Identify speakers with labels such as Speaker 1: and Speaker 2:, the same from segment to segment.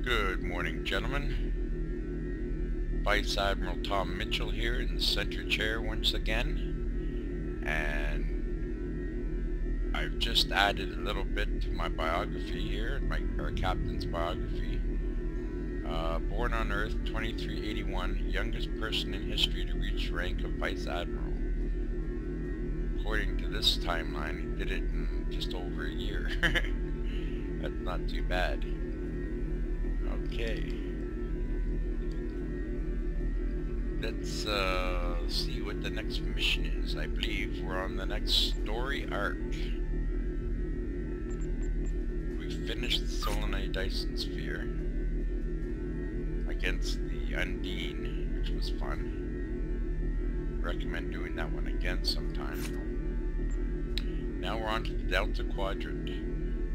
Speaker 1: Good morning, gentlemen. Vice Admiral Tom Mitchell here in the center chair once again, and I've just added a little bit to my biography here, our captain's biography. Born on Earth 2381, youngest person in history to reach the rank of Vice Admiral. According to this timeline, he did it in just over a year. That's not too bad. Okay. Let's see what the next mission is. I believe we're on the next story arc. We finished the Solanae Dyson Sphere against the Undine, which was fun. Recommend doing that one again sometime. Now we're on to the Delta Quadrant.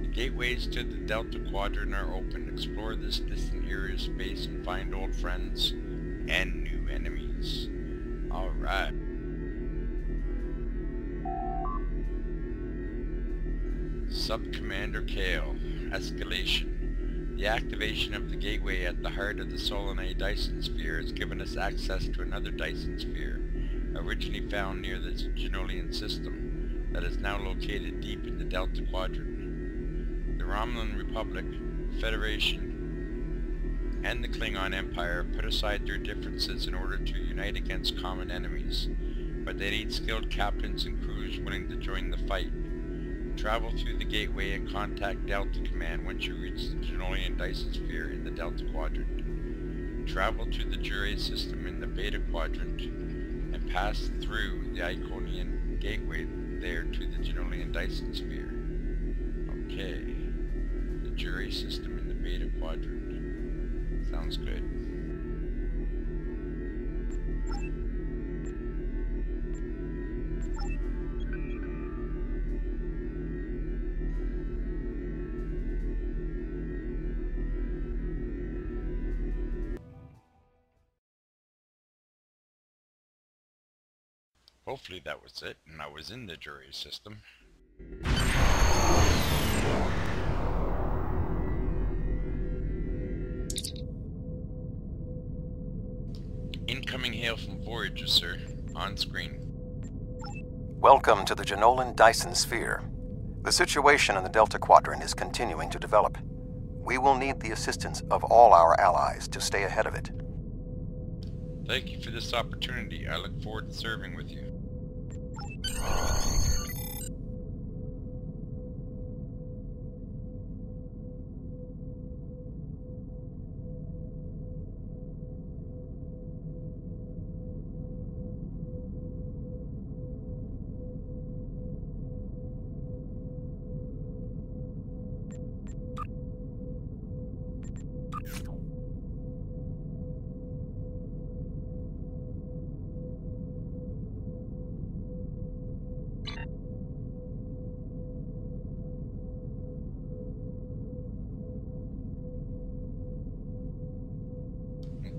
Speaker 1: The gateways to the Delta Quadrant are open. Explore this distant area of space and find old friends and new enemies. Alright. Sub-Commander Kale. Escalation. The activation of the gateway at the heart of the Solanae Dyson Sphere has given us access to another Dyson Sphere, originally found near the Genolian system, that is now located deep in the Delta Quadrant. The Romulan Republic, Federation, and the Klingon Empire put aside their differences in order to unite against common enemies, but they need skilled captains and crews willing to join the fight. Travel through the gateway and contact Delta Command once you reach the Genolian Dyson Sphere in the Delta Quadrant. Travel to the Juray system in the Beta Quadrant and pass through the Iconian gateway there to the Genolian Dyson Sphere. Okay. The Juray system in the Beta Quadrant. Sounds good. Hopefully that was it, and I was in the Juray system. Incoming hail from Voyager, sir. On screen.
Speaker 2: Welcome to the Genolian Dyson Sphere. The situation in the Delta Quadrant is continuing to develop. We will need the assistance of all our allies to stay ahead of it.
Speaker 1: Thank you for this opportunity. I look forward to serving with you.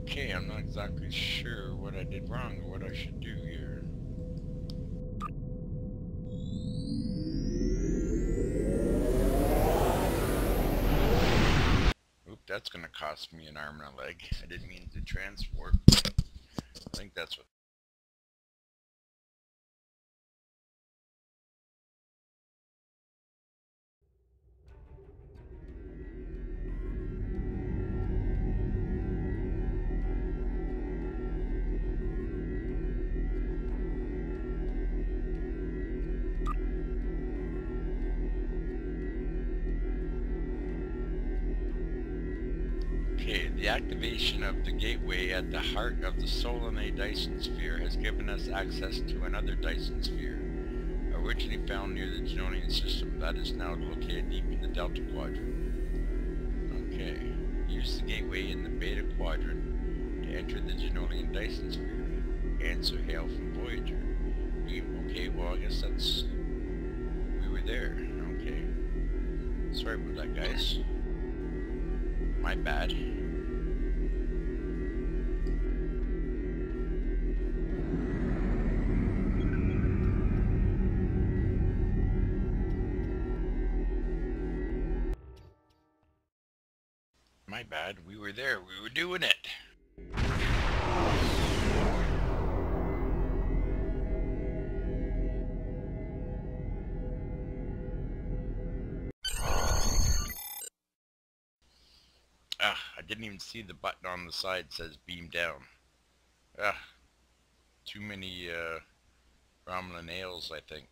Speaker 1: Okay, I'm not exactly sure what I did wrong or what I should do here. Oop, that's gonna cost me an arm and a leg. I didn't mean to transport. I think that's what... Okay, the activation of the gateway at the heart of the Solanae Dyson Sphere has given us access to another Dyson Sphere, originally found near the Genolian system, that is now located deep in the Delta Quadrant. Okay, use the gateway in the Beta Quadrant to enter the Genolian Dyson Sphere. Answer hail from Voyager. Okay, well I guess that's... we were there. Okay. Sorry about that, guys. My bad. My bad. We were there. We were doing it. I didn't even see the button on the side that says beam down. Too many Romulan ales, I think.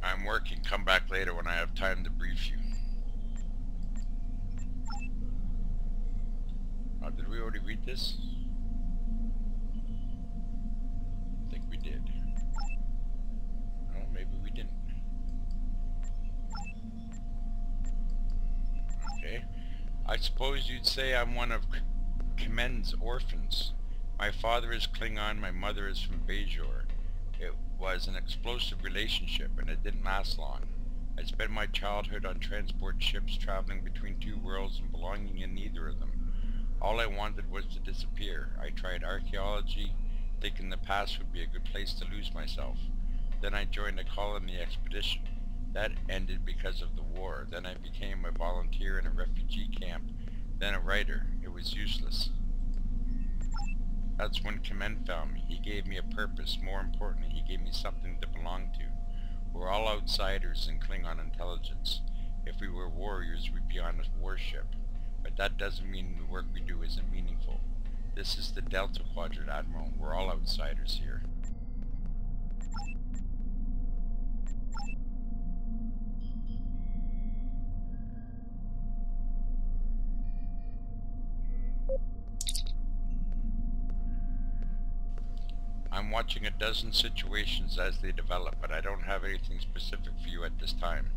Speaker 1: I'm working. Come back later when I have time to brief you. Oh, did we already read this? I think we did. No, maybe we didn't. Okay. I suppose you'd say I'm one of Kamen's orphans. My father is Klingon, my mother is from Bajor. It was an explosive relationship, and it didn't last long. I spent my childhood on transport ships traveling between two worlds and belonging in neither of them. All I wanted was to disappear. I tried archaeology, thinking the past would be a good place to lose myself. Then I joined a colony expedition. That ended because of the war. Then I became a volunteer in a refugee camp, then a writer. It was useless. That's when Kamen found me. He gave me a purpose. More importantly, he gave me something to belong to. We're all outsiders in Klingon intelligence. If we were warriors, we'd be on a warship. But that doesn't mean the work we do isn't meaningful. This is the Delta Quadrant, Admiral. We're all outsiders here. I'm watching a dozen situations as they develop, but I don't have anything specific for you at this time.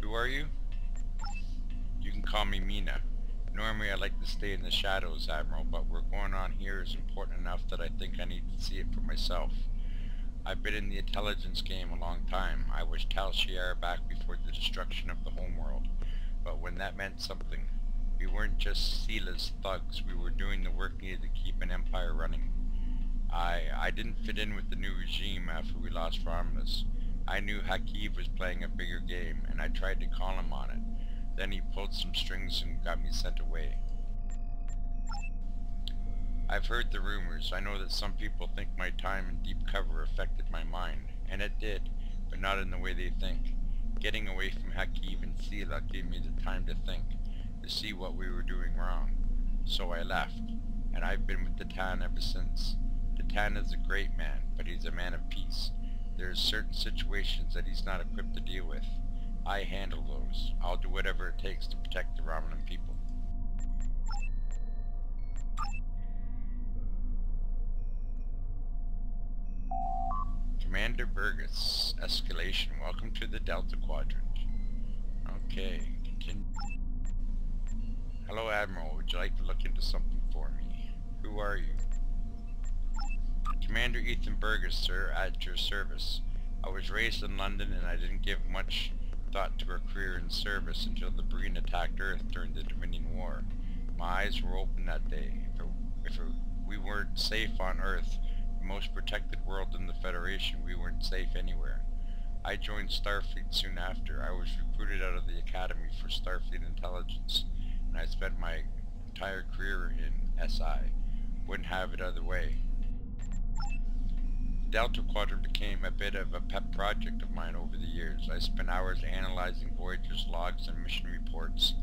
Speaker 1: Who are you? You can call me Mina. Normally I like to stay in the shadows, Admiral, but what's going on here is important enough that I think I need to see it for myself. I've been in the intelligence game a long time. I was Tal Shiar back before the destruction of the homeworld. But when that meant something, we weren't just Seela's thugs, we were doing the work needed to keep an empire running. I didn't fit in with the new regime after we lost Romulus. I knew Hakiv was playing a bigger game, and I tried to call him on it. Then he pulled some strings and got me sent away. I've heard the rumors. I know that some people think my time in deep cover affected my mind, and it did, but not in the way they think. Getting away from Hakiv and Seela gave me the time to think, to see what we were doing wrong. So I left, and I've been with Titan ever since. Titan is a great man, but he's a man of peace. There are certain situations that he's not equipped to deal with. I handle those. I'll do whatever it takes to protect the Romulan people. Commander Burgess, escalation. Welcome to the Delta Quadrant. Okay, continue. Hello, Admiral. Would you like to look into something for me? Who are you? Commander Ethan Burgess, sir, at your service. I was raised in London and I didn't give much thought to a career in service until the Breen attacked Earth during the Dominion War. My eyes were open that day. If we weren't safe on Earth, the most protected world in the Federation, we weren't safe anywhere. I joined Starfleet soon after. I was recruited out of the Academy for Starfleet Intelligence, and I spent my entire career in SI. Wouldn't have it other way. Delta Quadrant became a bit of a pet project of mine over the years. I spent hours analyzing Voyager's logs and mission reports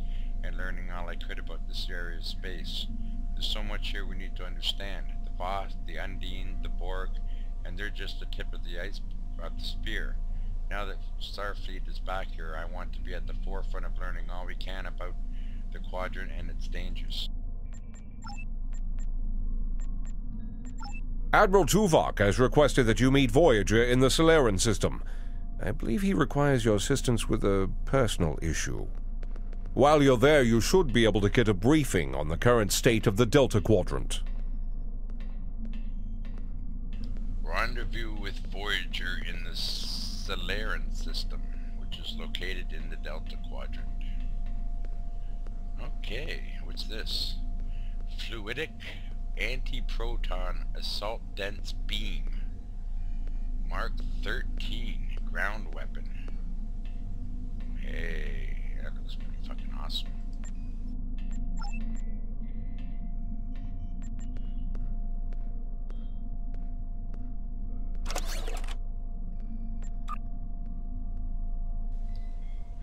Speaker 1: and learning all I could about this area of space. There's so much here we need to understand. The Voss, the Undine, the Borg, and they're just the tip of the sphere. Now that Starfleet is back here, I want to be at the forefront of learning all we can about the Quadrant and its dangers.
Speaker 3: Admiral Tuvok has requested that you meet Voyager in the Solarian system. I believe he requires your assistance with a personal issue. While you're there, you should be able to get a briefing on the current state of the Delta Quadrant.
Speaker 1: Rendezvous with Voyager in the Solarian system, which is located in the Delta Quadrant. Okay, what's this? Fluidic Anti-Proton Assault Dense Beam. Mark 13 ground weapon. Hey, that looks pretty fucking awesome.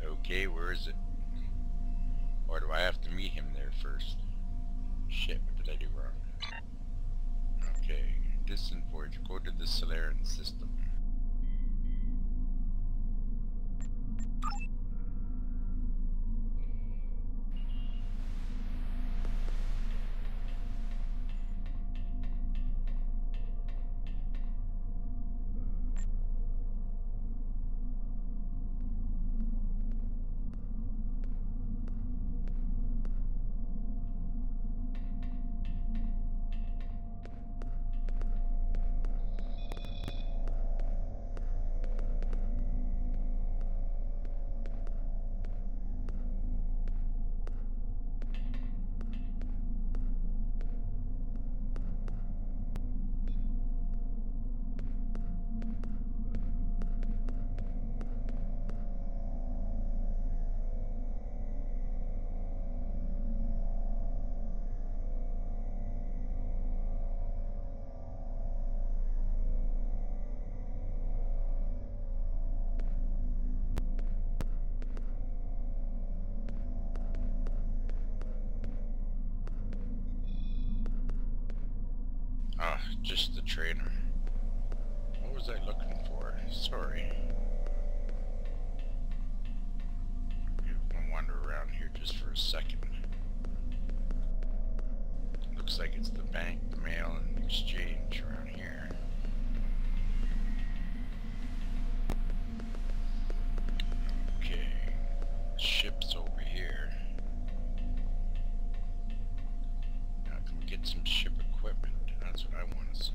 Speaker 1: Okay, where is it? Or do I have to meet him there first? Shit, what did I do wrong? Okay, distant Voyager, go to the Solarian system. Ah, just the trainer. What was I looking for? Sorry. I'm gonna wander around here just for a second. Looks like it's the bank, the mail, and exchange around here. Okay. Ship's over here. Now can we get some ship equipment? That's what I want to see.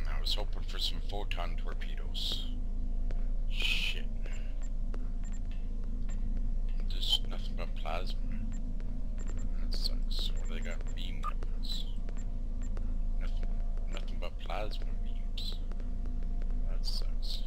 Speaker 1: I was hoping for some photon torpedoes. Shit. There's nothing but plasma. That sucks. Or they got beam weapons. Nothing but plasma beams. That sucks.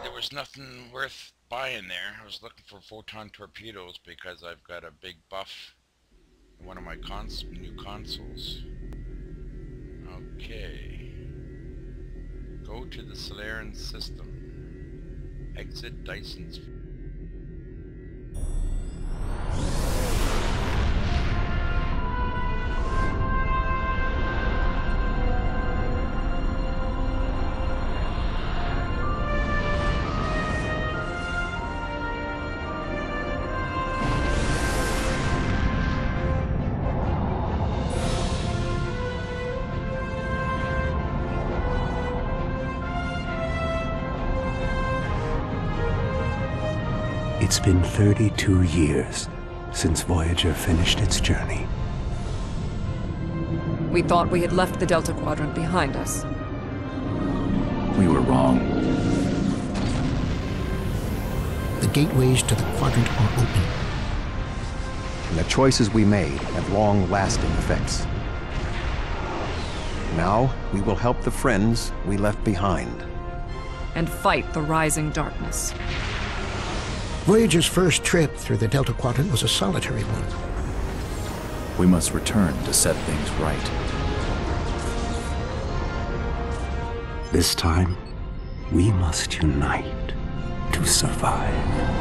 Speaker 1: There's nothing worth buying there. I was looking for photon torpedoes because I've got a big buff in one of my new consoles. Okay. Go to the Solarian system. Exit Dyson's.
Speaker 4: It's been 32 years since Voyager finished its journey.
Speaker 5: We thought we had left the Delta Quadrant behind us.
Speaker 6: We were wrong.
Speaker 7: The gateways to the quadrant are open.
Speaker 2: And the choices we made have long-lasting effects. Now, we will help the friends we left behind.
Speaker 5: And fight the rising darkness.
Speaker 7: Voyager's first trip through the Delta Quadrant was a solitary one.
Speaker 6: We must return to set things right.
Speaker 4: This time, we must unite to survive.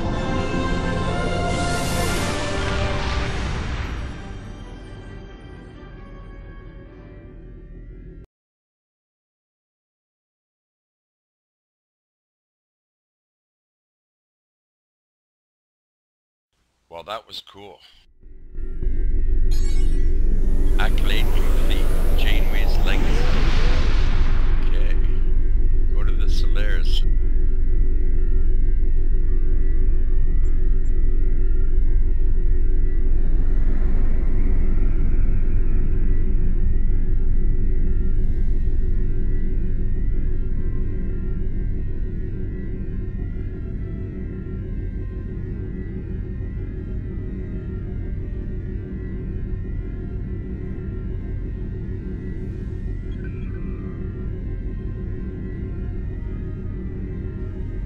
Speaker 1: Well, that was cool. Accolade complete. Janeway's legacy. Okay. Go to the Solaris.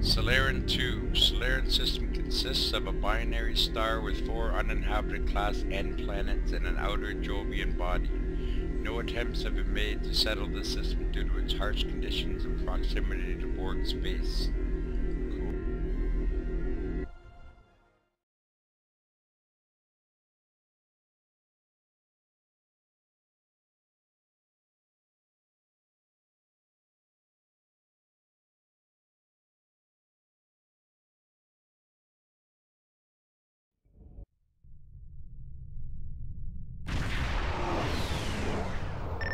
Speaker 1: Solarian 2. Solarian system consists of a binary star with 4 uninhabited Class N planets and an outer Jovian body. No attempts have been made to settle this system due to its harsh conditions and proximity to Borg space.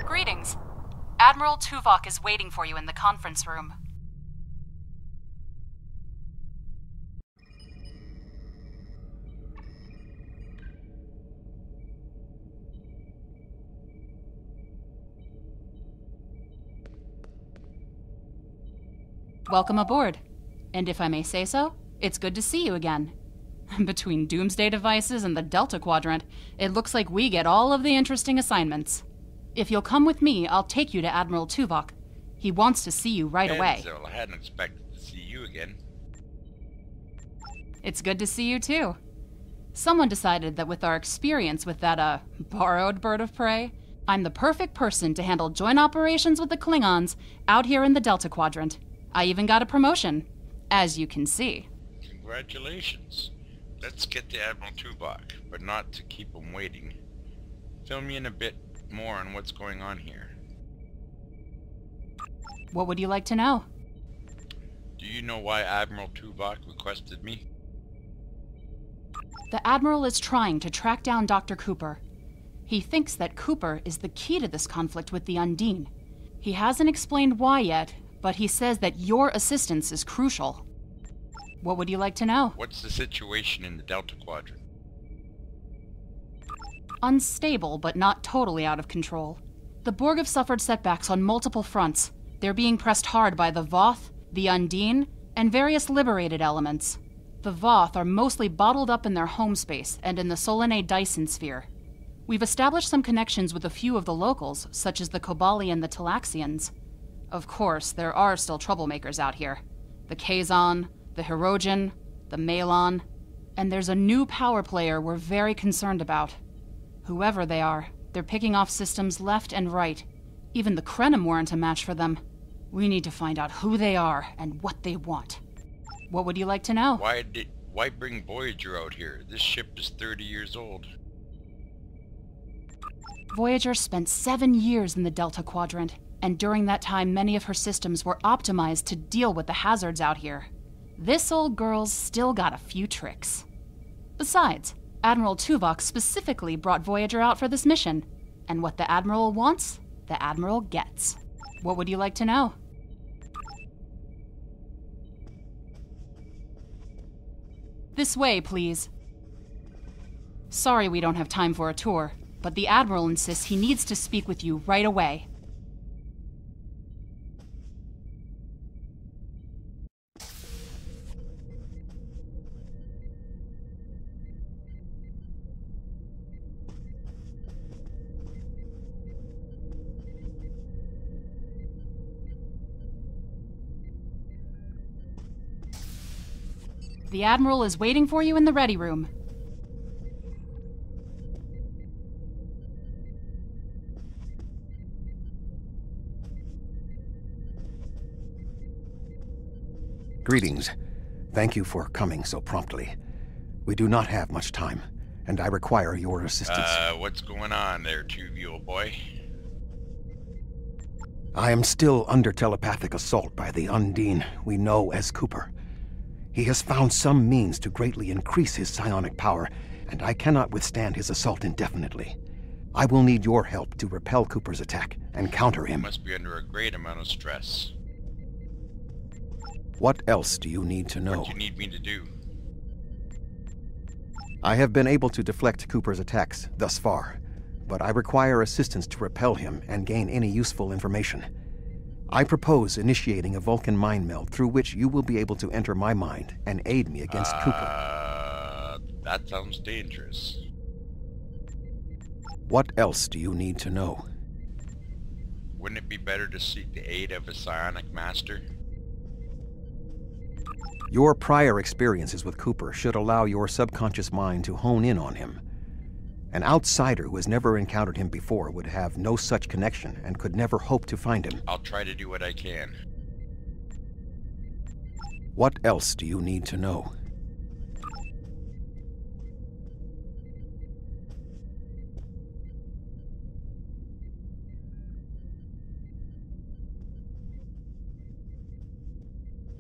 Speaker 8: Greetings. Admiral Tuvok is waiting for you in the conference room. Welcome aboard. And if I may say so, it's good to see you again. Between doomsday devices and the Delta Quadrant, it looks like we get all of the interesting assignments. If you'll come with me, I'll take you to Admiral Tuvok. He wants to see you right away.
Speaker 1: I hadn't expected to see you again.
Speaker 8: It's good to see you too. Someone decided that with our experience with that, borrowed bird of prey, I'm the perfect person to handle joint operations with the Klingons out here in the Delta Quadrant. I even got a promotion, as you can see.
Speaker 1: Congratulations. Let's get to Admiral Tuvok, but not to keep him waiting. Fill me in a bit more on what's going on here.
Speaker 8: What would you like to know?
Speaker 1: Do you know why Admiral Tuvok requested me?
Speaker 8: The Admiral is trying to track down Dr. Cooper. He thinks that Cooper is the key to this conflict with the Undine. He hasn't explained why yet, but he says that your assistance is crucial. What would you like to know?
Speaker 1: What's the situation in the Delta Quadrant?
Speaker 8: Unstable, but not totally out of control. The Borg have suffered setbacks on multiple fronts. They're being pressed hard by the Voth, the Undine, and various liberated elements. The Voth are mostly bottled up in their home space and in the Solanae Dyson sphere. We've established some connections with a few of the locals, such as the Kobali and the Talaxians. Of course, there are still troublemakers out here. The Kazon, the Hirogen, the Malon, and there's a new power player we're very concerned about. Whoever they are, they're picking off systems left and right. Even the Krenim weren't a match for them. We need to find out who they are and what they want. What would you like to know?
Speaker 1: Why bring Voyager out here? This ship is 30 years old.
Speaker 8: Voyager spent 7 years in the Delta Quadrant, and during that time many of her systems were optimized to deal with the hazards out here. This old girl's still got a few tricks. Besides, Admiral Tuvok specifically brought Voyager out for this mission, and what the Admiral wants, the Admiral gets. What would you like to know? This way, please. Sorry we don't have time for a tour, but the Admiral insists he needs to speak with you right away. The Admiral is waiting for you in the ready room.
Speaker 2: Greetings. Thank you for coming so promptly. We do not have much time, and I require your assistance.
Speaker 1: What's going on there, two-view boy?
Speaker 2: I am still under telepathic assault by the Undine we know as Cooper. He has found some means to greatly increase his psionic power, and I cannot withstand his assault indefinitely. I will need your help to repel Cooper's attack and counter him.
Speaker 1: You must be under a great amount of stress.
Speaker 2: What else do you need to know?
Speaker 1: What do you need me to do?
Speaker 2: I have been able to deflect Cooper's attacks thus far, but I require assistance to repel him and gain any useful information. I propose initiating a Vulcan mind meld through which you will be able to enter my mind and aid me against Cooper.
Speaker 1: That sounds dangerous.
Speaker 2: What else do you need to know?
Speaker 1: Wouldn't it be better to seek the aid of a psionic master?
Speaker 2: Your prior experiences with Cooper should allow your subconscious mind to hone in on him. An outsider who has never encountered him before would have no such connection and could never hope to find him.
Speaker 1: I'll try to do what I can.
Speaker 2: What else do you need to know?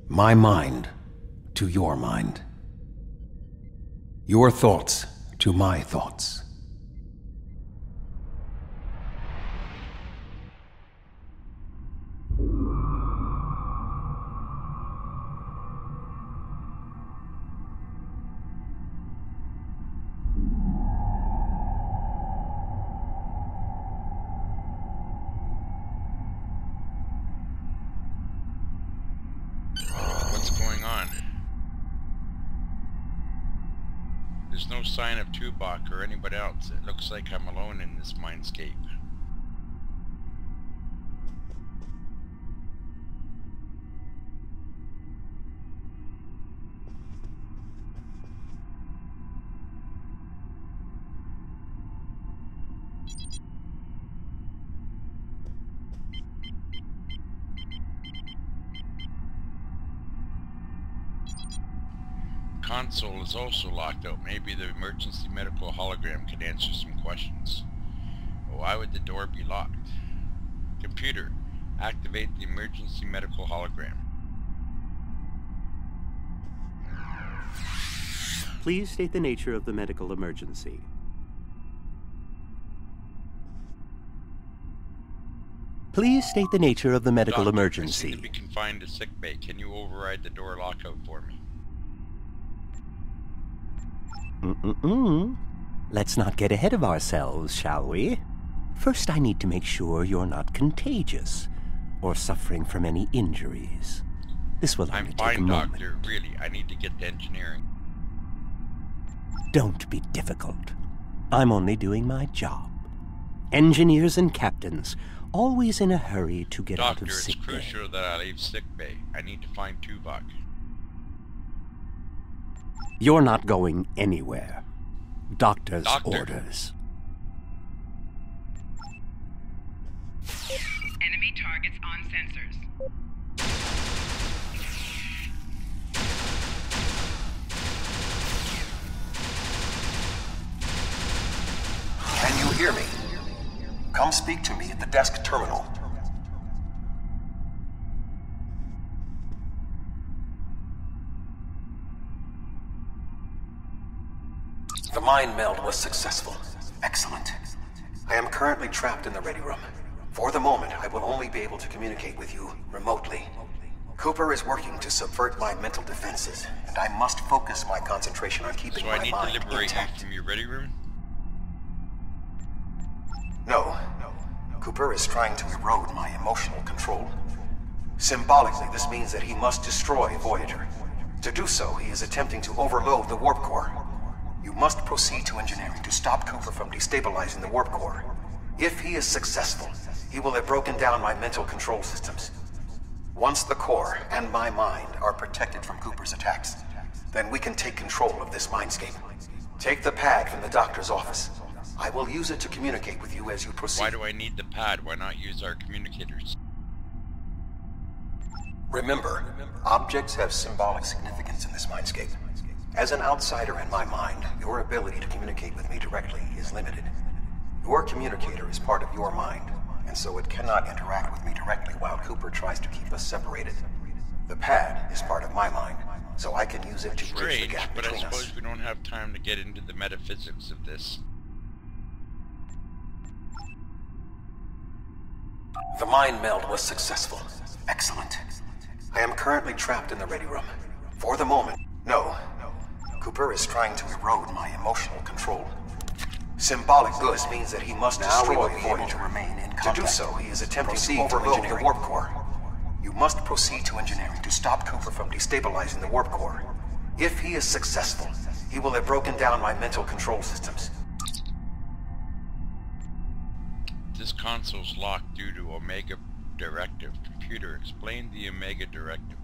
Speaker 2: My mind to your mind. Your thoughts to my thoughts.
Speaker 1: What's going on? There's no sign of Tuvok or anybody else. It looks like I'm alone in this mindscape. Console is also locked out. Maybe the emergency medical hologram could answer some questions. Why would the door be locked? Computer, activate the emergency medical hologram.
Speaker 9: Please state the nature of the medical emergency. Please state the nature of the medical
Speaker 1: Doctor,
Speaker 9: emergency.
Speaker 1: I seem to be confined to sickbay. Can you override the door lockout for me?
Speaker 9: Let's not get ahead of ourselves, shall we? First, I need to make sure you're not contagious or suffering from any injuries. This will only take a
Speaker 1: fine,
Speaker 9: moment.
Speaker 1: Doctor. Really, I need to get to engineering.
Speaker 9: Don't be difficult. I'm only doing my job. Engineers and captains, always in a hurry to get out
Speaker 1: Doctor,
Speaker 9: of sick
Speaker 1: it's
Speaker 9: bay.
Speaker 1: crucial that I leave sickbay. I need to find Tuvok.
Speaker 9: You're not going anywhere. Doctor's
Speaker 1: Doctor.
Speaker 9: orders.
Speaker 10: Enemy targets on sensors.
Speaker 2: Can you hear me? Come speak to me at the desk terminal. The mind meld was successful. Excellent. I am currently trapped in the ready room. For the moment, I will only be able to communicate with you remotely. Cooper is working to subvert my mental defenses, and I must focus my concentration on keeping my mind intact.
Speaker 1: So I need to liberate you from your ready room?
Speaker 2: No. Cooper is trying to erode my emotional control. Symbolically, this means that he must destroy Voyager. To do so, he is attempting to overload the warp core. You must proceed to engineering to stop Cooper from destabilizing the warp core. If he is successful, he will have broken down my mental control systems. Once the core and my mind are protected from Cooper's attacks, then we can take control of this mindscape. Take the pad from the doctor's office. I will use it to communicate with you as you proceed.
Speaker 1: Why do I need the pad? Why not use our communicators?
Speaker 2: Remember, objects have symbolic significance in this mindscape. As an outsider in my mind, your ability to communicate with me directly is limited. Your communicator is part of your mind, and so it cannot interact with me directly while Cooper tries to keep us separated. The pad is part of my mind, so I can use it to bridge the gap between us.
Speaker 1: But I suppose we don't have time to get into the metaphysics of this.
Speaker 2: The mind meld was successful. Excellent. I am currently trapped in the ready room. For the moment, no. Cooper is trying to erode my emotional control. Symbolic goods means that he must destroy Voyager. To do so, he is attempting to overload the warp core. You must proceed to engineering to stop Cooper from destabilizing the warp core. If he is successful, he will have broken down my mental control systems.
Speaker 1: This console's locked due to Omega Directive. Computer, explain the Omega Directive.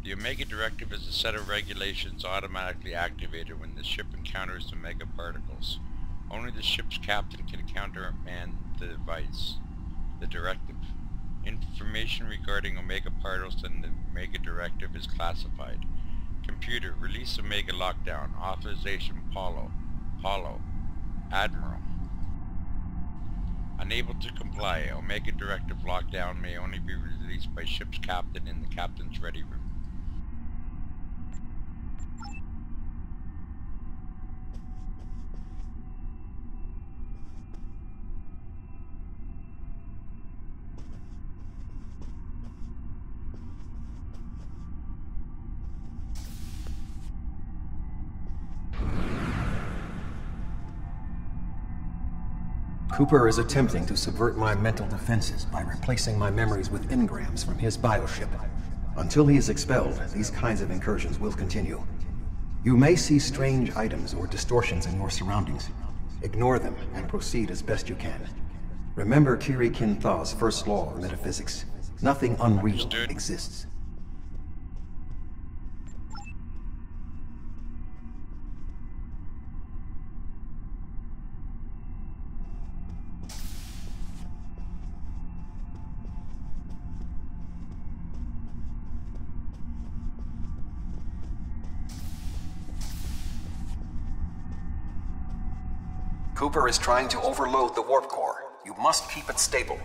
Speaker 1: The Omega Directive is a set of regulations automatically activated when the ship encounters Omega particles. Only the ship's captain can countermand the device. The directive. Information regarding Omega particles and the Omega Directive is classified. Computer, release Omega Lockdown. Authorization Paulo. Admiral. Unable to comply. Omega Directive Lockdown may only be released by ship's captain in the captain's ready room.
Speaker 2: Cooper is attempting to subvert my mental defenses by replacing my memories with engrams from his bioship. Until he is expelled, these kinds of incursions will continue. You may see strange items or distortions in your surroundings. Ignore them and proceed as best you can. Remember Kiri Kintha's first law of metaphysics. Nothing unreal exists. Cooper is trying to overload the warp core. You must keep it stable.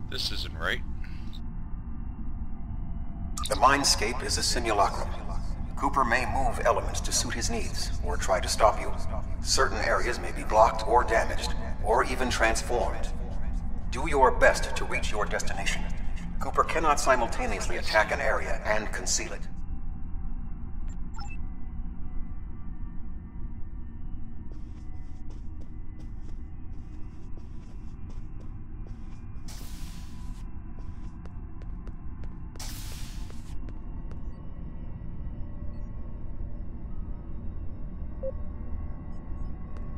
Speaker 1: This isn't right.
Speaker 2: The mindscape is a simulacrum. Cooper may move elements to suit his needs, or try to stop you. Certain areas may be blocked or damaged, or even transformed. Do your best to reach your destination. Cooper cannot simultaneously attack an area and conceal it.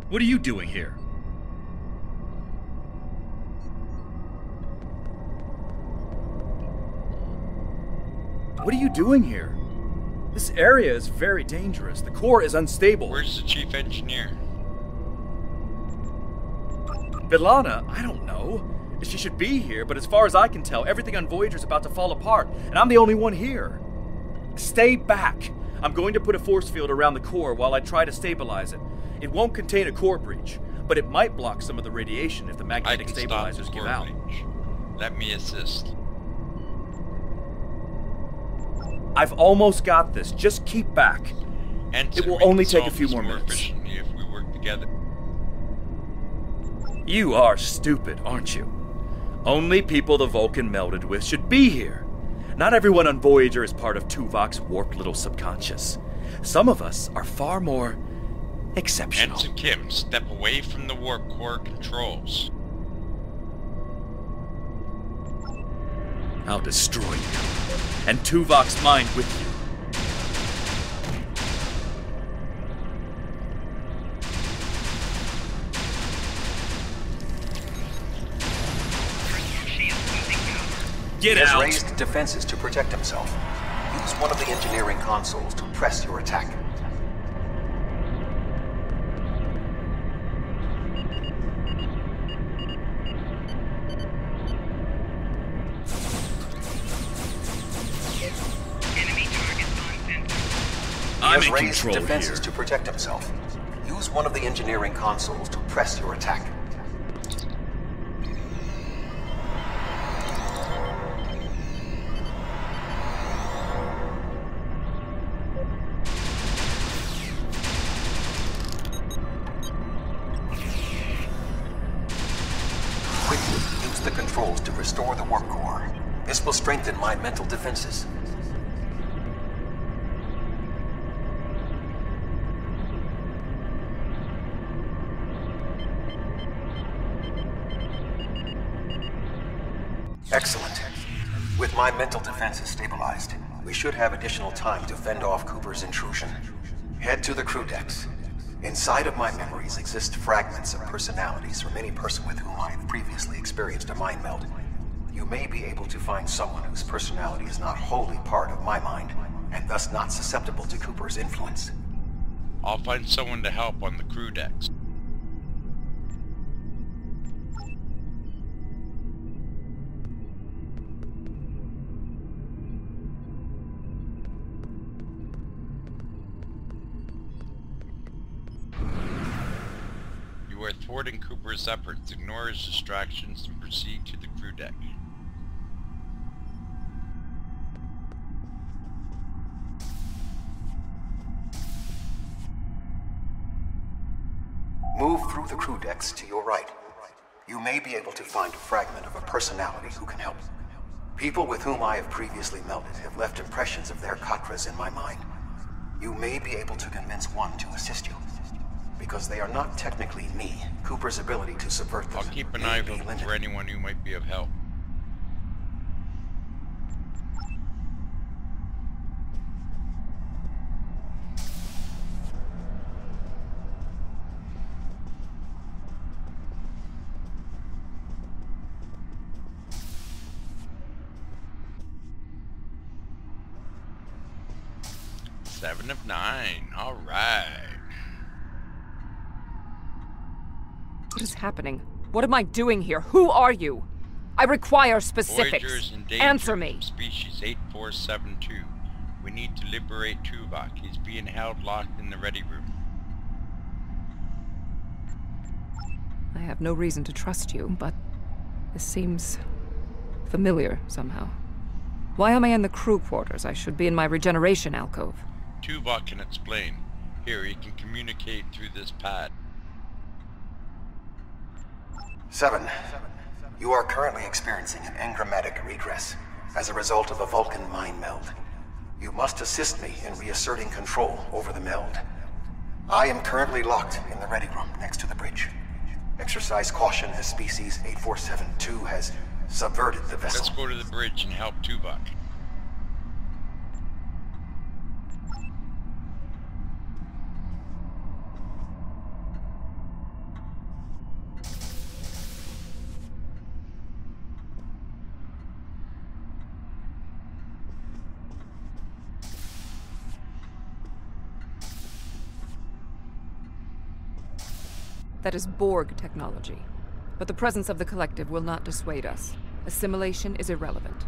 Speaker 11: What are you doing here? What are you doing here? This area is very dangerous. The core is unstable.
Speaker 1: Where's the chief engineer?
Speaker 11: B'Elanna, I don't know. She should be here, but as far as I can tell, everything on Voyager's about to fall apart, and I'm the only one here. Stay back. I'm going to put a force field around the core while I try to stabilize it. It won't contain a core breach, but it might block some of the radiation if the magnetic stabilizers give out.
Speaker 1: Let me assist.
Speaker 11: I've almost got this. Just keep back.
Speaker 1: And
Speaker 11: it will only take a few more minutes.
Speaker 1: If we work together.
Speaker 11: You are stupid, aren't you? Only people the Vulcan melded with should be here. Not everyone on Voyager is part of Tuvok's warped little subconscious. Some of us are far more exceptional.
Speaker 1: Ensign Kim, step away from the warp core controls.
Speaker 11: I'll destroy you, and Tuvok's mind with you. Get out!
Speaker 2: He has raised defenses to protect himself. Use one of the engineering consoles to press your attack.
Speaker 10: Enemy targets on center.
Speaker 11: I'm
Speaker 2: He has
Speaker 11: in
Speaker 2: raised
Speaker 11: control
Speaker 2: defenses
Speaker 11: here.
Speaker 2: to protect himself. Use one of the engineering consoles to press your attack. Quickly use the controls to restore the warp core. This will strengthen my mental defenses. Excellent. With my mental defenses stabilized, we should have additional time to fend off Cooper's intrusion. Head to the crew decks. Inside of my memories exist fragments of personalities from any person with whom I have previously experienced a mind meld. You may be able to find someone whose personality is not wholly part of my mind, and thus not susceptible to Cooper's influence.
Speaker 1: I'll find someone to help on the crew decks. You are thwarting Cooper's efforts. Ignore his distractions and proceed to the crew deck.
Speaker 2: Move through the crew decks to your right. You may be able to find a fragment of a personality who can help. People with whom I have previously melded have left impressions of their Katras in my mind. You may be able to convince one to assist you. Because they are not technically me, Cooper's ability to subvert them
Speaker 1: I'll keep an
Speaker 2: may
Speaker 1: eye
Speaker 2: be
Speaker 1: open
Speaker 2: limited.
Speaker 1: for anyone who might be of help. Seven of 9. All right.
Speaker 5: What is happening? What am I doing here? Who are you? I require specifics.
Speaker 1: Voyager is in danger
Speaker 5: Answer me.
Speaker 1: from species 8472. We need to liberate Tuvok. He's being held locked in the ready room.
Speaker 5: I have no reason to trust you, but this seems familiar somehow. Why am I in the crew quarters? I should be in my regeneration alcove.
Speaker 1: Tuvok can explain. Here, he can communicate through this pad.
Speaker 2: 7. You are currently experiencing an engrammatic regress as a result of a Vulcan mind meld. You must assist me in reasserting control over the meld. I am currently locked in the ready room next to the bridge. Exercise caution as species 8472 has subverted the vessel.
Speaker 1: Let's go to the bridge and help Tuvok.
Speaker 5: That is Borg technology. But the presence of the Collective will not dissuade us. Assimilation is irrelevant.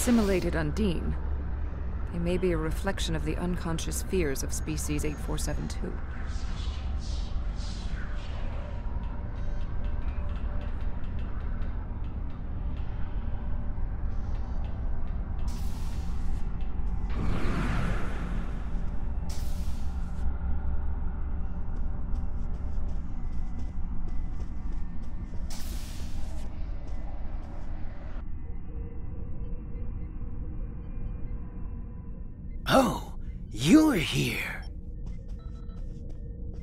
Speaker 5: assimilated Undine. They may be a reflection of the unconscious fears of species 8472.
Speaker 12: Oh, you're here.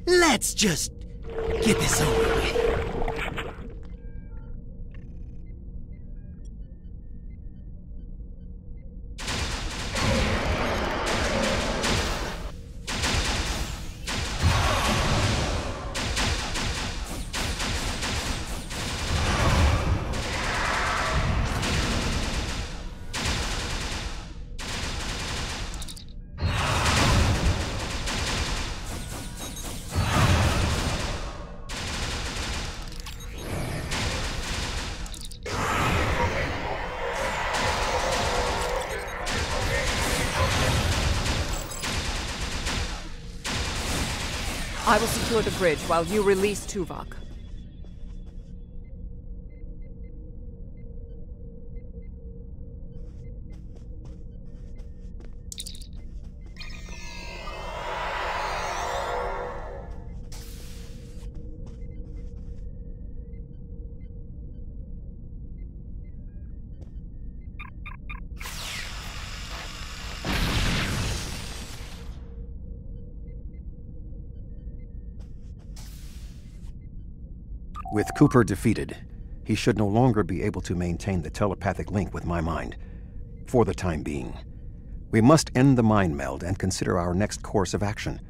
Speaker 12: Let's just get this over with.
Speaker 5: I will secure the bridge while you release Tuvok.
Speaker 2: With Cooper defeated, he should no longer be able to maintain the telepathic link with my mind, for the time being. We must end the mind meld and consider our next course of action.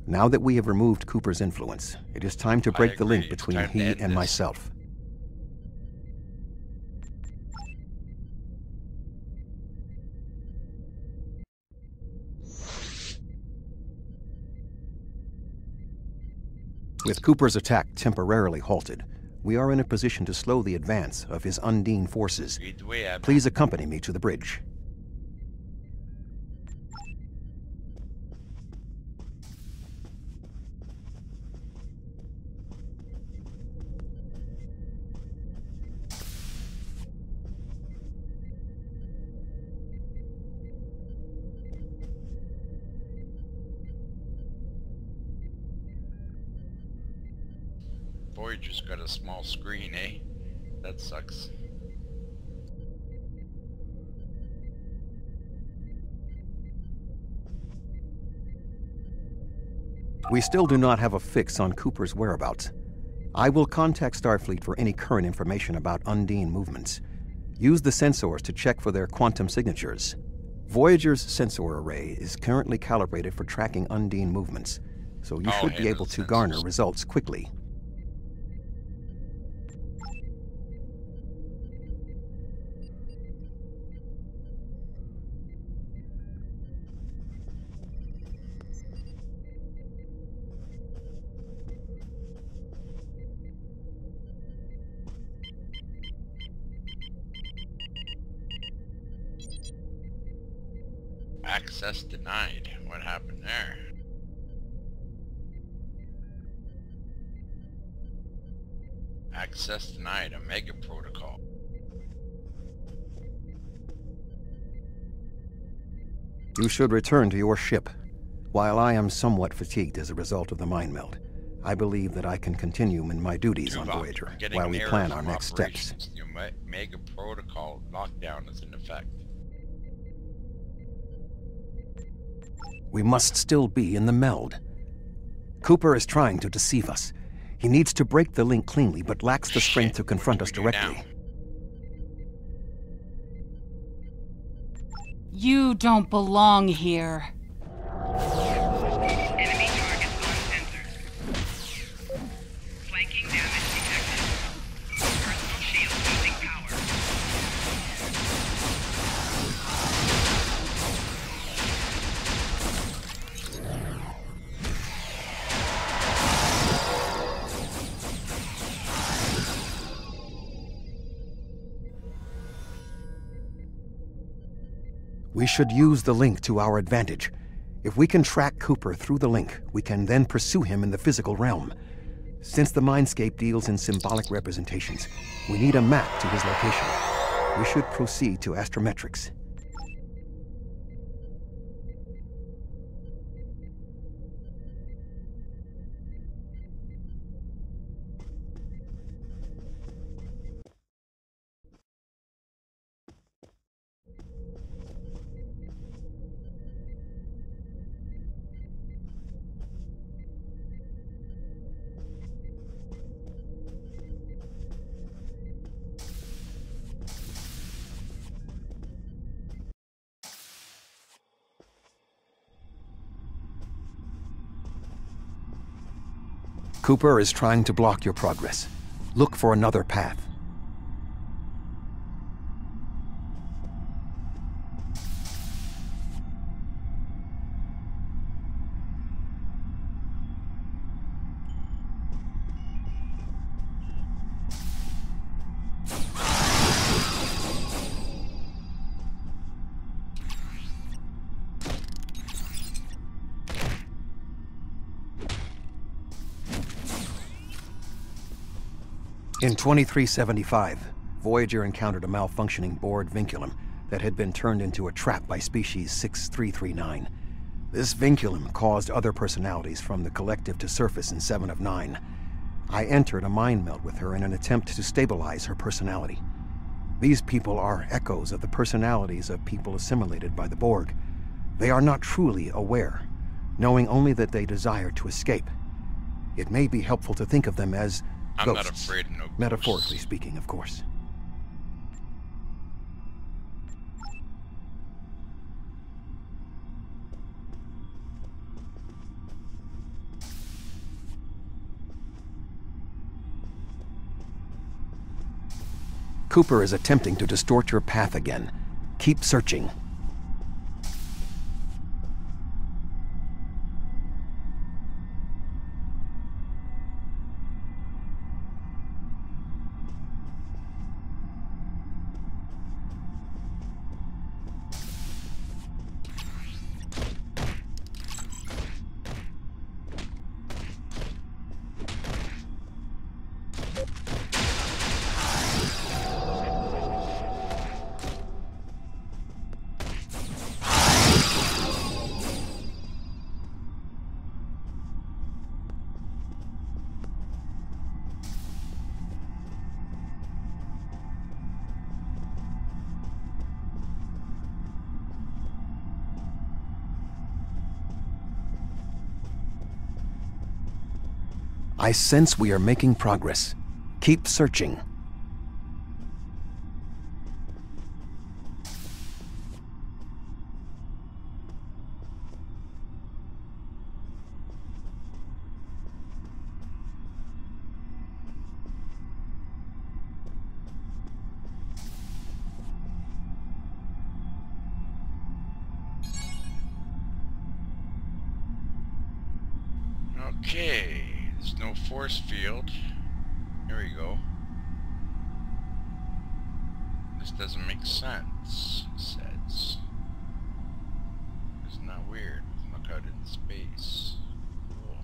Speaker 2: Now that we have removed Cooper's influence, it is time to break the link between he and myself. With Cooper's attack temporarily halted, we are in a position to slow the advance of his Undine forces. Please accompany me to the bridge.
Speaker 1: Voyager's got a small screen, eh? That sucks.
Speaker 2: We still do not have a fix on Cooper's whereabouts. I will contact Starfleet for any current information about Undine movements. Use the sensors to check for their quantum signatures. Voyager's sensor array is currently calibrated for tracking Undine movements, so you should be able to garner results quickly.
Speaker 1: Access denied. What happened there? Access denied. Omega protocol.
Speaker 2: You should return to your ship. While I am somewhat fatigued as a result of the mind meld, I believe that I can continue in my duties on Voyager while we plan our next steps.
Speaker 1: The Omega protocol lockdown is in effect.
Speaker 2: We must still be in the meld. Cooper is trying to deceive us. He needs to break the link cleanly, but lacks the strength to confront us directly.
Speaker 8: You don't belong here.
Speaker 10: Enemy targets on sensors. Flanking damage detected. Personal shield losing power.
Speaker 2: We should use the link to our advantage. If we can track Cooper through the link, we can then pursue him in the physical realm. Since the Mindscape deals in symbolic representations, we need a map to his location. We should proceed to astrometrics. Cooper is trying to block your progress. Look for another path. In 2375, Voyager encountered a malfunctioning board vinculum that had been turned into a trap by species 6339. This vinculum caused other personalities from the collective to surface in 7 of 9. I entered a mind meld with her in an attempt to stabilize her personality. These people are echoes of the personalities of people assimilated by the Borg. They are not truly aware, knowing only that they desire to escape. It may be helpful to think of them as
Speaker 1: I'm
Speaker 2: ghosts.
Speaker 1: not afraid of no ghosts.
Speaker 2: Metaphorically speaking, of course. Cooper is attempting to distort your path again. Keep searching. I sense we are making progress. Keep searching.
Speaker 1: Okay. There's no force field. Here we go. This doesn't make sense, it says. Isn't that weird? Look out in space. Cool.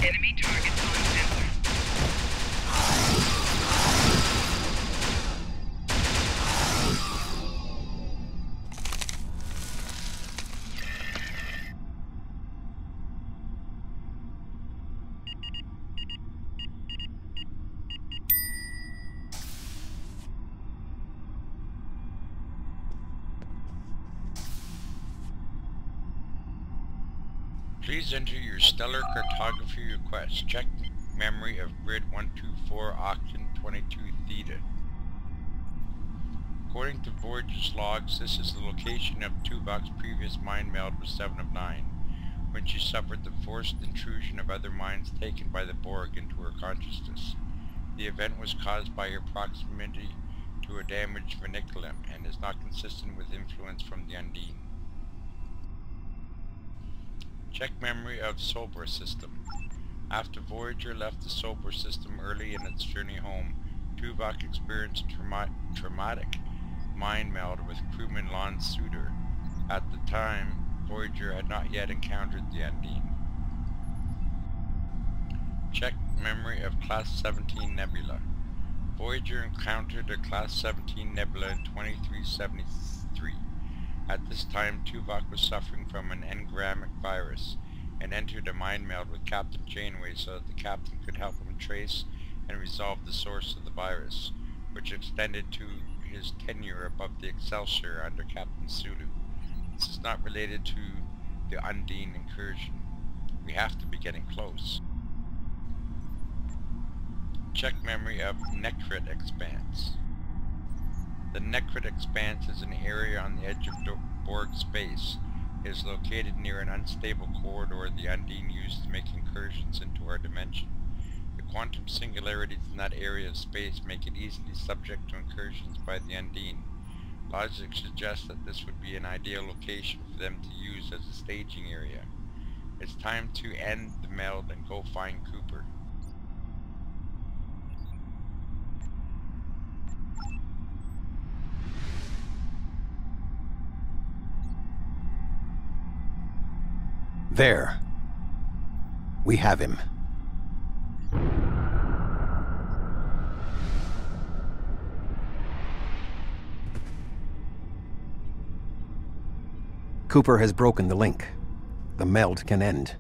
Speaker 10: Enemy targets on sensor.
Speaker 1: Please enter your stellar cartography request. Check memory of grid 124 octant 22 theta. According to Voyager's logs, this is the location of Tuvok's previous mind meld with 7 of 9, when she suffered the forced intrusion of other minds taken by the Borg into her consciousness. The event was caused by her proximity to a damaged vernaculum and is not consistent with influence from the Undine. Check memory of Solar System. After Voyager left the Solar System early in its journey home, Tuvok experienced traumatic mind meld with crewman Lon Suter. At the time, Voyager had not yet encountered the Undine. Check memory of Class 17 Nebula. Voyager encountered a Class 17 Nebula in 2373. At this time, Tuvok was suffering from an engramic virus and entered a mind meld with Captain Janeway so that the captain could help him trace and resolve the source of the virus, which extended to his tenure above the Excelsior under Captain Sulu. This is not related to the Undine incursion. We have to be getting close. Check memory of Necrit Expanse. The Necrit Expanse is an area on the edge of Borg space. It is located near an unstable corridor the Undine used to make incursions into our dimension. The quantum singularities in that area of space make it easily subject to incursions by the Undine. Logic suggests that this would be an ideal location for them to use as a staging area. It's time to end the meld and go find Cooper.
Speaker 2: There. We have him. Cooper has broken the link. The meld can end.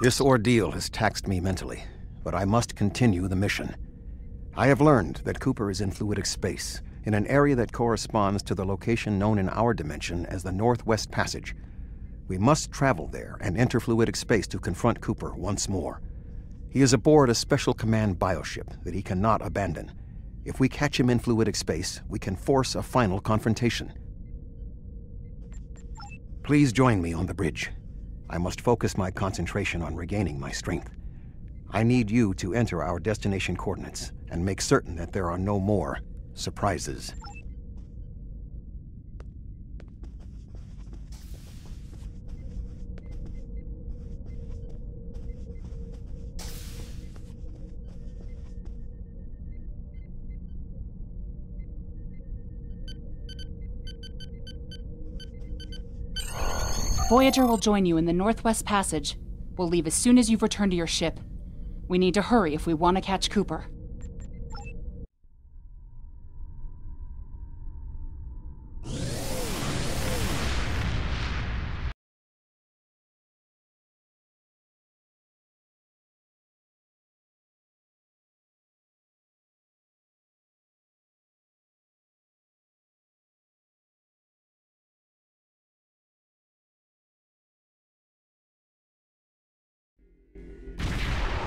Speaker 2: This ordeal has taxed me mentally, but I must continue the mission. I have learned that Cooper is in fluidic space, in an area that corresponds to the location known in our dimension as the Northwest Passage. We must travel there and enter fluidic space to confront Cooper once more. He is aboard a special command bioship that he cannot abandon. If we catch him in fluidic space, we can force a final confrontation. Please join me on the bridge. I must focus my concentration on regaining my strength. I need you to enter our destination coordinates and make certain that there are no more surprises.
Speaker 8: Voyager will join you in the Northwest Passage. We'll leave as soon as you've returned to your ship. We need to hurry if we want to catch Cooper.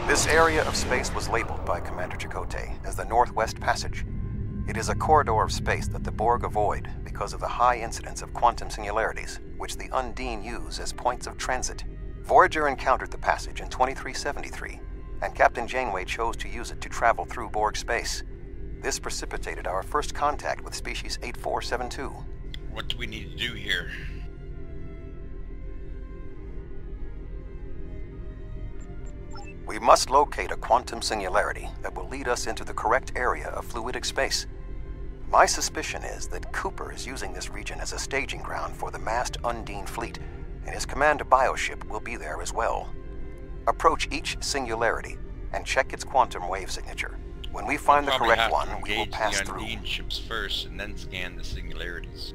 Speaker 2: This area of space was labeled by Commander Chakotay as the Northwest Passage. It is a corridor of space that the Borg avoid because of the high incidence of quantum singularities, which the Undine use as points of transit. Voyager encountered the passage in 2373, and Captain Janeway chose to use it to travel through Borg space. This precipitated our first contact with Species 8472.
Speaker 1: What do we need to do here?
Speaker 2: We must locate a quantum singularity that will lead us into the correct area of fluidic space. My suspicion is that Cooper is using this region as a staging ground for the massed Undine fleet, and his command bioship will be there as well. Approach each singularity and check its quantum wave signature. When we find the correct one, we will pass through.
Speaker 1: Engage the Undine ships first and then scan the singularities.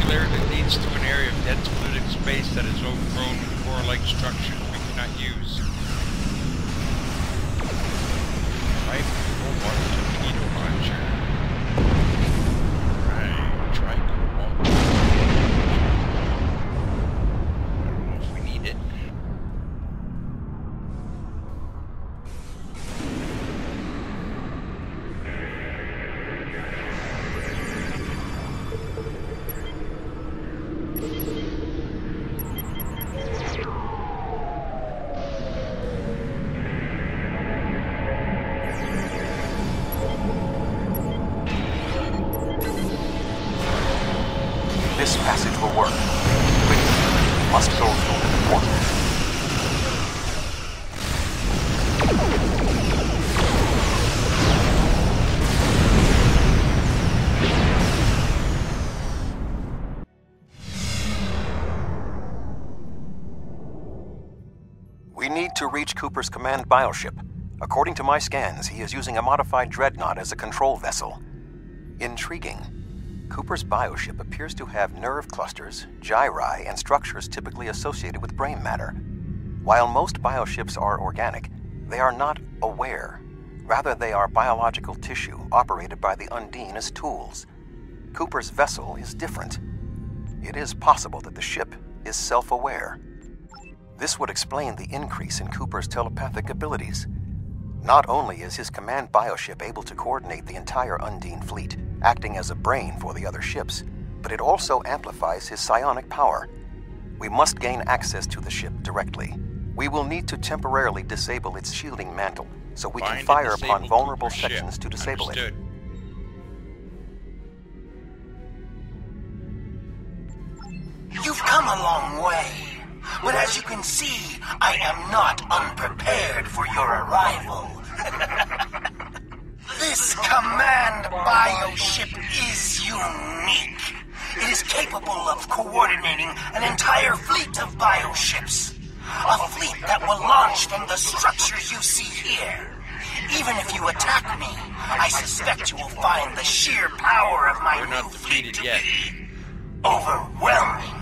Speaker 1: clearly leads to an area of dense fluidic space that is overgrown with core-like structures we cannot use. Right, cobalt torpedo launcher. Right, try cobalt. I don't know if we need it.
Speaker 2: This passage will work. Quickly, we must go through the portal. We need to reach Cooper's command bioship. According to my scans, he is using a modified dreadnought as a control vessel. Intriguing. Cooper's bioship appears to have nerve clusters, gyri, and structures typically associated with brain matter. While most bioships are organic, they are not aware. Rather, they are biological tissue operated by the Undine as tools. Cooper's vessel is different. It is possible that the ship is self-aware. This would explain the increase in Cooper's telepathic abilities. Not only is his command bioship able to coordinate the entire Undine fleet, acting as a brain for the other ships, but it also amplifies his psionic power. We must gain access to the ship directly. We will need to temporarily disable its shielding mantle, so we can fire upon vulnerable sections to disable it.
Speaker 12: You've come a long way, but as you can see, I am not unprepared for your arrival. This command bioship is unique. It is capable of coordinating an entire fleet of bioships. A fleet that will launch from the structure you see here. Even if you attack me, I suspect you will find the sheer power of my new fleet to be overwhelming.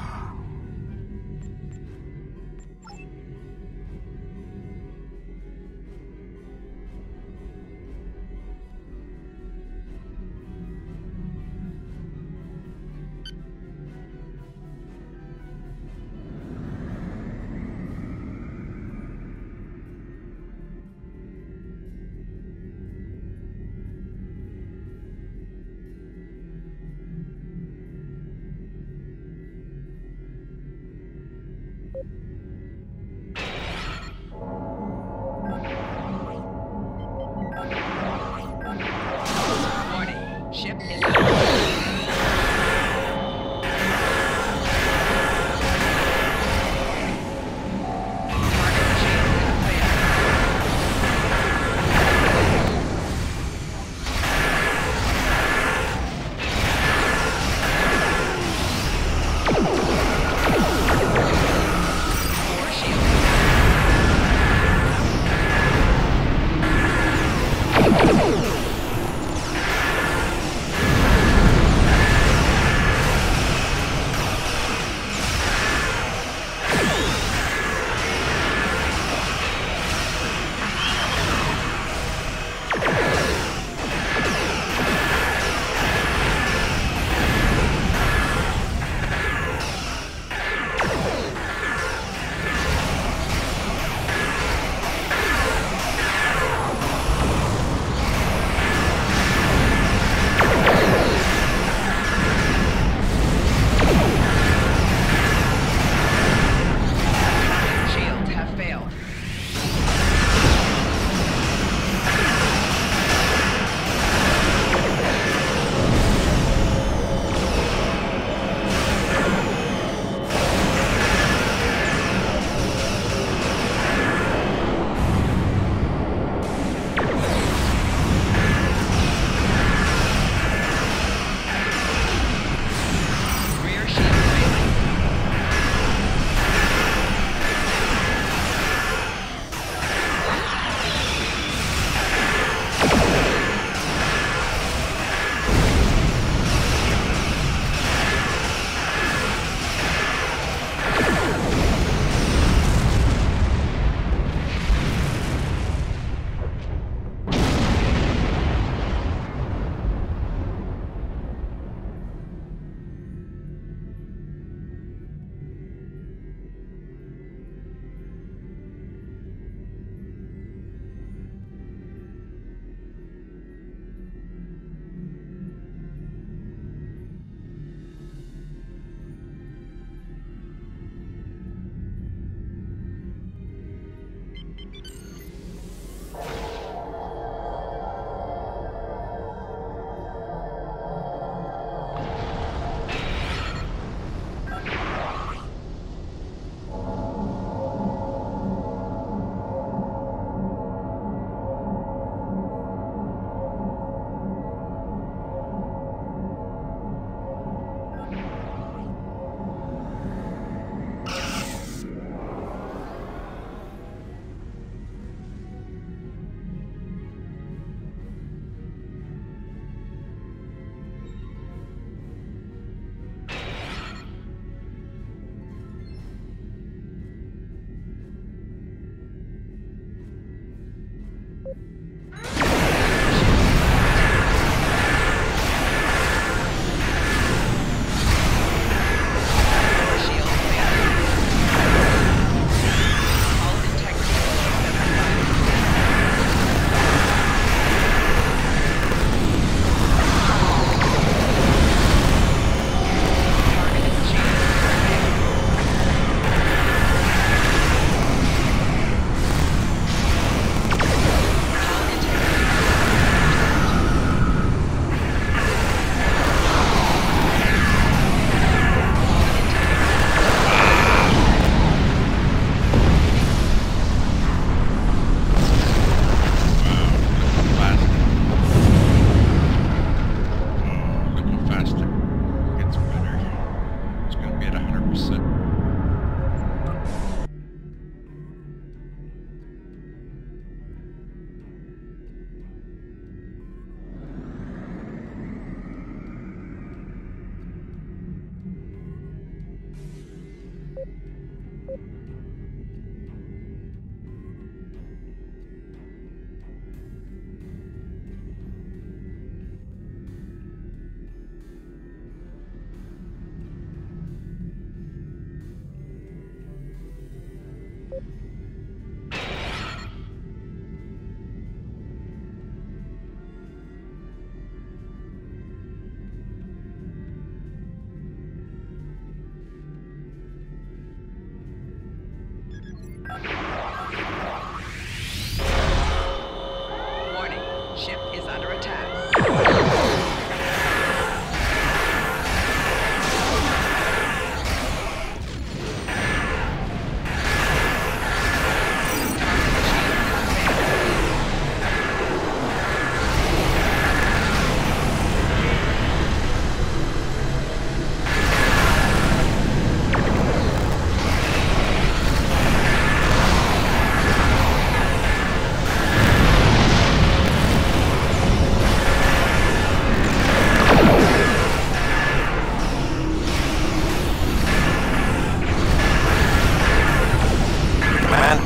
Speaker 13: Warning, ship is under attack.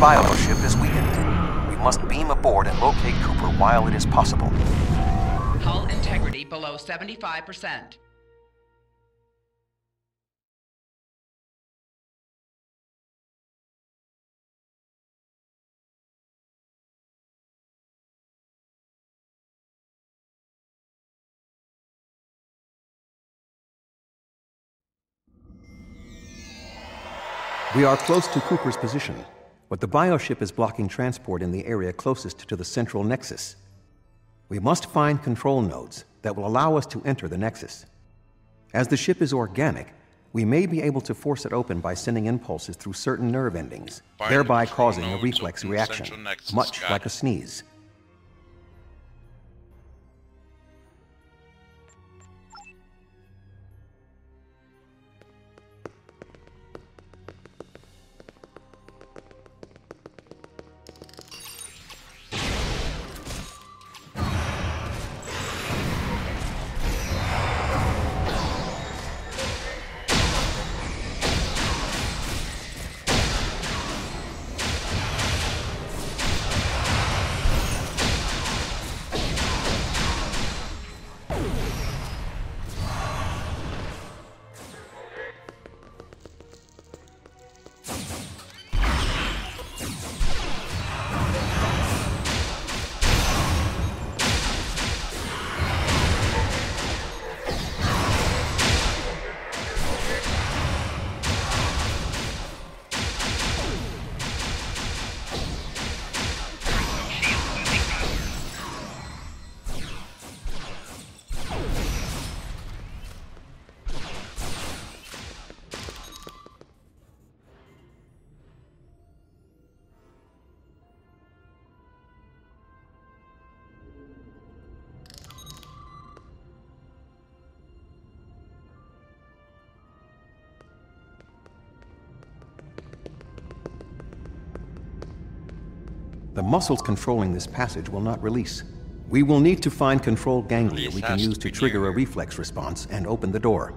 Speaker 2: Bioship is weakened. We must beam aboard and locate Cooper while it is possible.
Speaker 13: Hull integrity below 75%.
Speaker 2: We are close to Cooper's position, but the bioship is blocking transport in the area closest to the central nexus. We must find control nodes that will allow us to enter the nexus. As the ship is organic, we may be able to force it open by sending impulses through certain nerve endings, thereby causing a reflex reaction, much like a sneeze. The muscles controlling this passage will not release. We will need to find control ganglia we can use to trigger a reflex response and open the door.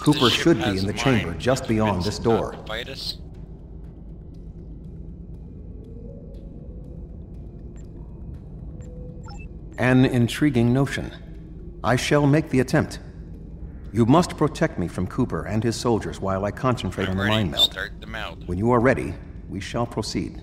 Speaker 2: Cooper should be in the chamber just beyond this door.
Speaker 1: Fight us?
Speaker 2: An intriguing notion. I shall make the attempt. You must protect me from Cooper and his soldiers while I concentrate on the mind meld.
Speaker 1: Start the meld.
Speaker 2: When you are ready, we shall proceed.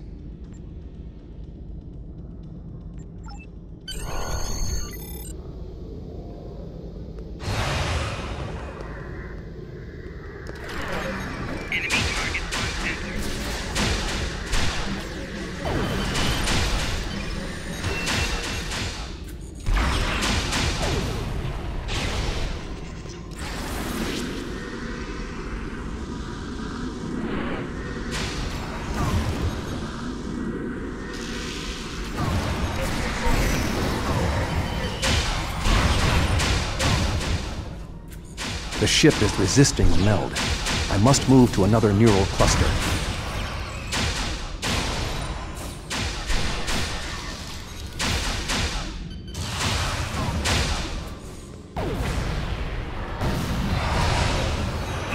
Speaker 2: The ship is resisting the meld. I must move to another neural cluster.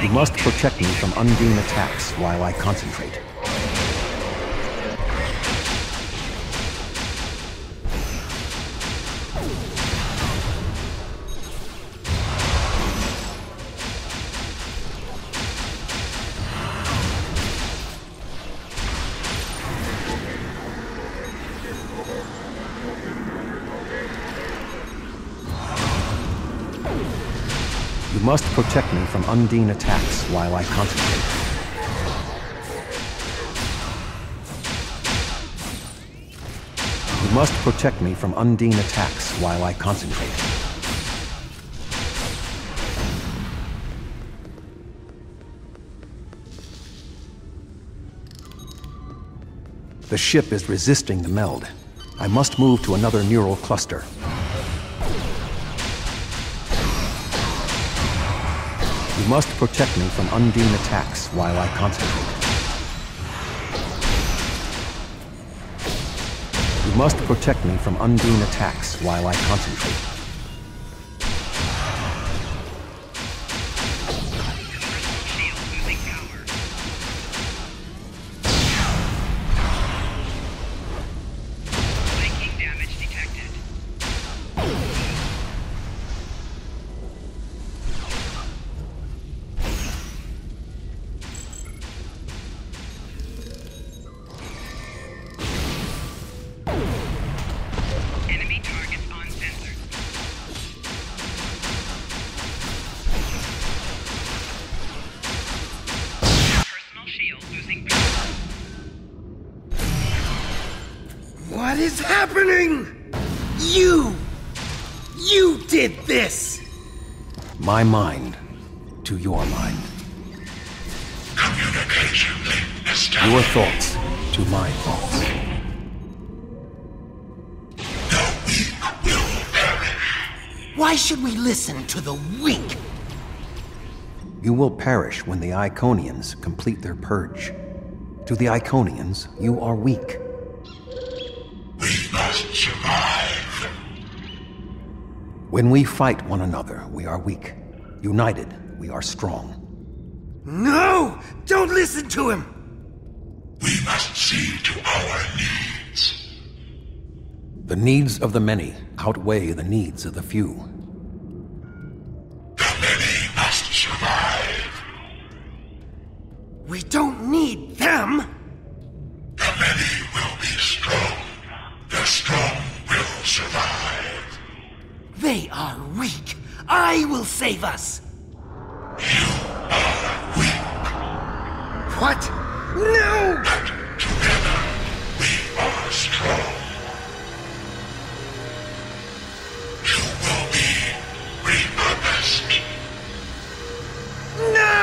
Speaker 2: You must protect me from Undine attacks while I concentrate. You must protect me from Undine attacks while I concentrate. You must protect me from Undine attacks while I concentrate. The ship is resisting the meld. I must move to another neural cluster. You must protect me from Undine attacks while I concentrate. You must protect me from Undine attacks while I concentrate.
Speaker 12: What is happening? You did this!
Speaker 2: My mind to your mind.
Speaker 12: Communication link established.
Speaker 2: Your thoughts to my thoughts.
Speaker 12: The weak will perish. Why should we listen to the weak?
Speaker 2: You will perish when the Iconians complete their purge. To the Iconians, you are weak.
Speaker 12: We must survive.
Speaker 2: When we fight one another, we are weak. United, we are strong.
Speaker 12: No! Don't listen to him! We must see to our needs.
Speaker 2: The needs of the many outweigh the needs of the few.
Speaker 12: The many must survive. We don't need them! The many will be strong. The strong will survive. They are weak. I will save us. You are weak. What? No! But together, we are strong. You will be repurposed. No!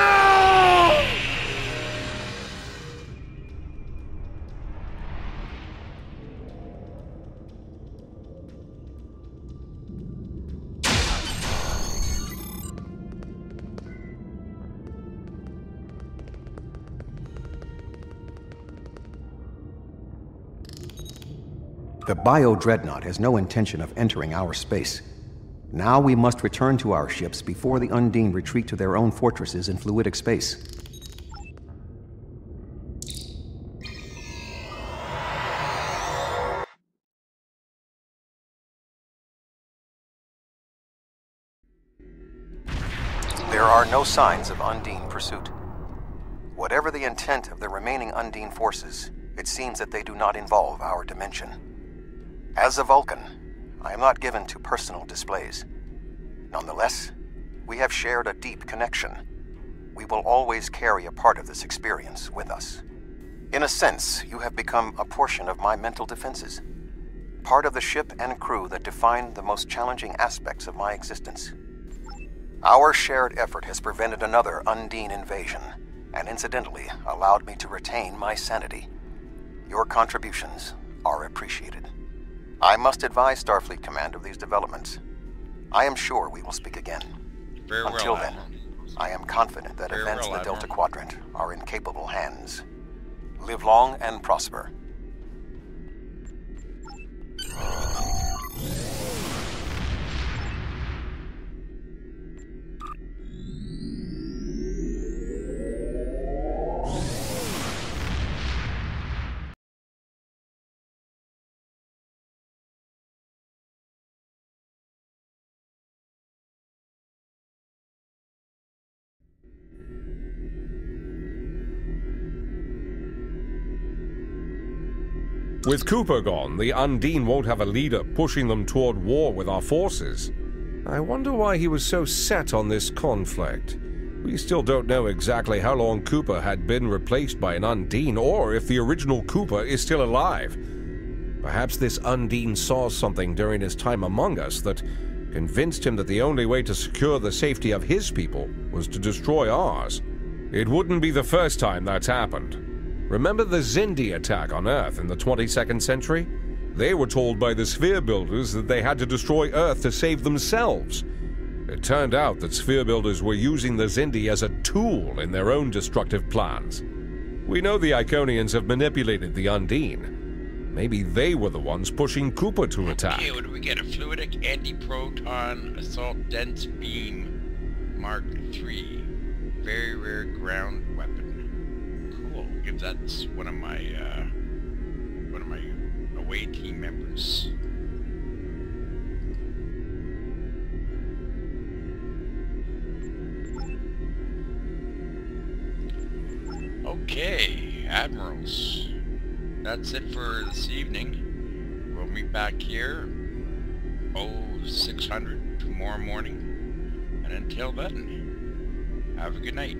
Speaker 2: The Bio-Dreadnought has no intention of entering our space. Now we must return to our ships before the Undine retreat to their own fortresses in fluidic space. There are no signs of Undine pursuit. Whatever the intent of the remaining Undine forces, it seems that they do not involve our dimension. As a Vulcan, I am not given to personal displays. Nonetheless, we have shared a deep connection. We will always carry a part of this experience with us. In a sense, you have become a portion of my mental defenses. Part of the ship and crew that define the most challenging aspects of my existence. Our shared effort has prevented another Undine invasion, and incidentally allowed me to retain my sanity. Your contributions are appreciated. I must advise Starfleet Command of these developments. I am sure we will speak again. Until then, I am confident that events in the Delta Quadrant are in capable hands. Live long and prosper.
Speaker 3: With Cooper gone, the Undine won't have a leader pushing them toward war with our forces. I wonder why he was so set on this conflict. We still don't know exactly how long Cooper had been replaced by an Undine, or if the original Cooper is still alive. Perhaps this Undine saw something during his time among us that convinced him that the only way to secure the safety of his people was to destroy ours. It wouldn't be the first time that's happened. Remember the Xindi attack on Earth in the 22nd century? They were told by the Sphere Builders that they had to destroy Earth to save themselves. It turned out that Sphere Builders were using the Xindi as a tool in their own destructive plans. We know the Iconians have manipulated the Undine. Maybe they were the ones pushing Cooper to attack.
Speaker 1: Okay, what do we get? A fluidic anti-proton assault dense beam Mark III. Very rare ground weapon. Give that one of my away team members. Okay, Admirals. That's it for this evening. We'll meet back here 0600 tomorrow morning. And until then, have a good night.